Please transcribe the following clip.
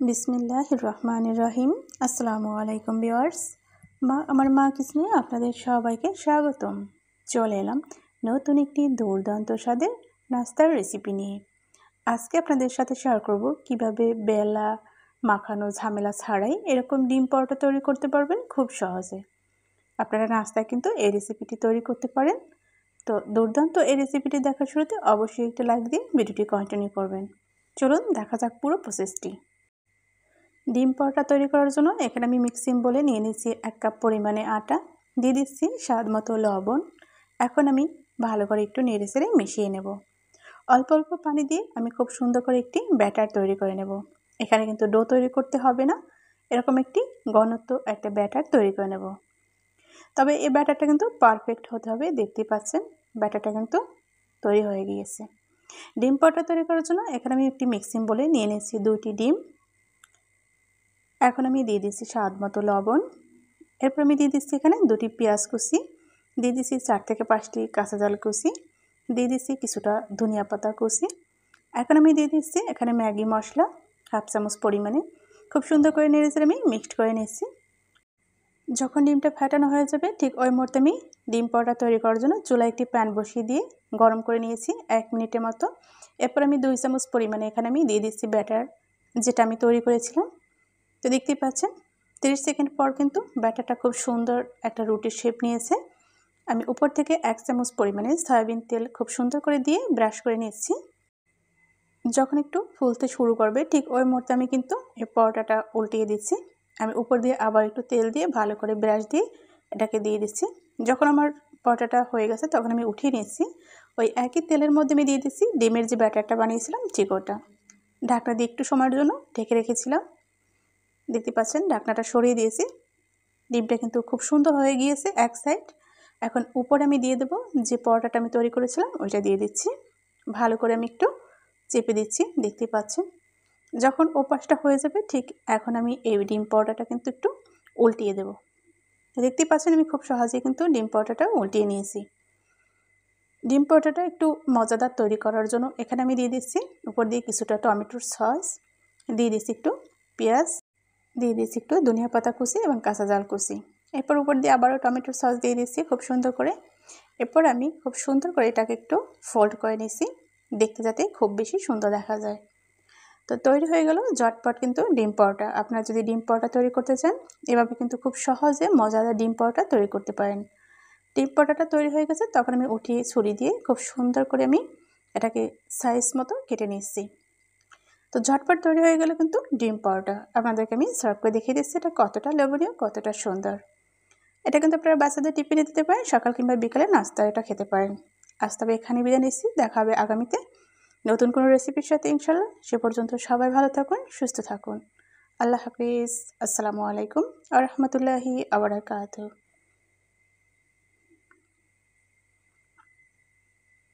বিসমিল্লাহির রহমানির রহিম। আসসালামু আলাইকুম ভিউয়ার্স। আমার মা কিচেনে আপনাদের সবাইকে স্বাগতম। চলে এলাম নতুন একটি দুর্দান্ত স্বাদের নাস্তার রেসিপি নিয়ে। আজকে আপনাদের সাথে শেয়ার করব কিভাবে বেলা মাখানো ঝামেলা ছাড়াই এরকম ডিম পরোটা তৈরি করতে পারবেন খুব সহজে। আপনারা নাস্তায় কিন্তু এই রেসিপিটি তৈরি করতে পারেন। তো দুর্দান্ত এই রেসিপিটি দেখার শুরুতে অবশ্যই একটা লাইক দিয়ে ভিডিওটি কন্টিনিউ করবেন। চলুন দেখা যাক পুরো প্রসেসটি। ডিম পরোটা তৈরি করার জন্য এখানে আমি মিক্সিং বলে নিয়ে নিচ্ছি 1 কাপ পরিমাণে আটা, দিয়ে দিচ্ছি স্বাদ মতো লবণ। এখন আমি ভালো করে একটু নেড়েচেড়ে মিশিয়ে নেব। অল্প অল্প পানি দিয়ে আমি খুব সুন্দর করে একটি ব্যাটার তৈরি করে নেব। এখানে কিন্তু ডো তৈরি করতে হবে না, এরকম একটি ঘনত্ব একটা ব্যাটার তৈরি করে নেব। তবে এই ব্যাটারটা কিন্তু পারফেক্ট হতে হবে। দেখতে পাচ্ছেন ব্যাটারটা কিন্তু তৈরি হয়ে গিয়েছে। ডিম পরোটা তৈরি করার জন্য এখানে আমি একটি মিক্সিং বলে নিয়ে নিচ্ছি 2টি ডিম। এখন আমি দিয়ে দিচ্ছি স্বাদ মতো লবণ। এরপর আমি দিয়ে দিচ্ছি এখানে 2টি পেঁয়াজ কুচি, দিয়ে দিচ্ছি 4 থেকে 5টি কাঁচা ঝাল কুচি, দিয়ে দিচ্ছি কিছুটা ধনিয়া পাতা কুচি। এখন আমি দিয়ে দিচ্ছি এখানে ম্যাগি মশলা 1/2 চামচ পরিমাণে। খুব সুন্দর করে নেড়েচেড়ে আমি মিক্সড করে নিচ্ছি। যখন ডিমটা ফেটানো হয়ে যাবে ঠিক ওই মুহূর্তে আমি ডিম পরোটা তৈরি করার জন্য চুলায় একটি প্যান বসিয়ে দিয়ে গরম করে নিয়েছি 1 মিনিটের মতো। এরপর আমি 2 চামচ পরিমাণে এখানে আমি দিয়ে দিচ্ছি ব্যাটার, যেটা আমি তৈরি করেছিলাম। তো দেখতেই পাচ্ছেন 30 সেকেন্ড পর কিন্তু ব্যাটারটা খুব সুন্দর একটা রুটির শেপ নিয়েছে। আমি উপর থেকে 1 চামচ পরিমাণে সয়াবিন তেল খুব সুন্দর করে দিয়ে ব্রাশ করে নিচ্ছি। যখন একটু ফুলতে শুরু করবে ঠিক ওই মুহূর্তে আমি কিন্তু এই পরোটাটা উল্টিয়ে দিচ্ছি। আমি উপর দিয়ে আবার একটু তেল দিয়ে ভালো করে ব্রাশ দিয়ে এটাকে দিয়ে দিচ্ছি। যখন আমার পরোটাটা হয়ে গেছে তখন আমি উঠিয়ে নিচ্ছি। ওই একই তেলের মধ্যে আমি দিয়ে দিচ্ছি ডিমের যে ব্যাটারটা বানিয়েছিলাম ঠিক ওটা। ঢাকনা দিয়ে একটু সময়ের জন্য ঢেকে রেখেছিলাম। দেখতে পাচ্ছেন ঢাকনাটা সরিয়ে দিয়েছি। ডিমটা কিন্তু খুব সুন্দর হয়ে গিয়েছে এক সাইড। এখন উপরে আমি দিয়ে দেব যে পরোটাটা আমি তৈরি করেছিলাম ওইটা দিয়ে দিচ্ছি। ভালো করে আমি একটু চেপে দিচ্ছি। দেখতে পাচ্ছেন যখন ওপাশটা হয়ে যাবে ঠিক এখন আমি এই ডিম পরোটাটা কিন্তু একটু উল্টিয়ে দেব। দেখতে পাচ্ছেন আমি খুব সহজেই কিন্তু ডিম পরোটাটা উল্টিয়ে নিয়েছি। ডিম পরোটাটা একটু মজাদার তৈরি করার জন্য এখানে আমি দিয়ে দিচ্ছি উপর দিয়ে কিছুটা টমেটোর সস, দিয়ে দিচ্ছি একটু পেঁয়াজ, দিয়ে দিচ্ছি একটু ধনিয়া পাতা কুচি এবং কাঁচা ঝাল কুচি। এরপর উপর দিয়ে আবারও টমেটোর সস দিয়ে দিচ্ছি খুব সুন্দর করে। এরপর আমি খুব সুন্দর করে এটাকে একটু ফোল্ড করে নিচ্ছি, দেখতে যাতে খুব বেশি সুন্দর দেখা যায়। তো তৈরি হয়ে গেল ঝটপট কিন্তু ডিম পরোটা। আপনারা যদি ডিম পরোটা তৈরি করতে চান এভাবে কিন্তু খুব সহজে মজাদার ডিম পরোটা তৈরি করতে পারেন। ডিম পরোটাটা তৈরি হয়ে গেছে তখন আমি উঠিয়ে ছুরি দিয়ে খুব সুন্দর করে আমি এটাকে সাইজ মতো কেটে নিচ্ছি। তো ঝটপট তৈরি হয়ে গেল কিন্তু ডিম পরোটা। আপনাদেরকে আমি সার্ভ করে দেখিয়ে দিচ্ছি এটা কতটা লোভনীয়, কতটা সুন্দর। এটা কিন্তু আপনারা বাচ্চাদের টিফিনে দিতে পারেন, সকাল কিংবা বিকালে নাস্তায় এটা খেতে পারেন। আজ তবে এখানে বিদায় নিচ্ছি, দেখা হবে আগামীতে নতুন কোনো রেসিপির সাথে ইনশাল্লাহ। সে পর্যন্ত সবাই ভালো থাকুন, সুস্থ থাকুন। আল্লাহ হাফিজ। আসসালামু আলাইকুম ওয়া রাহমাতুল্লাহি ওয়া বারাকাতুহু।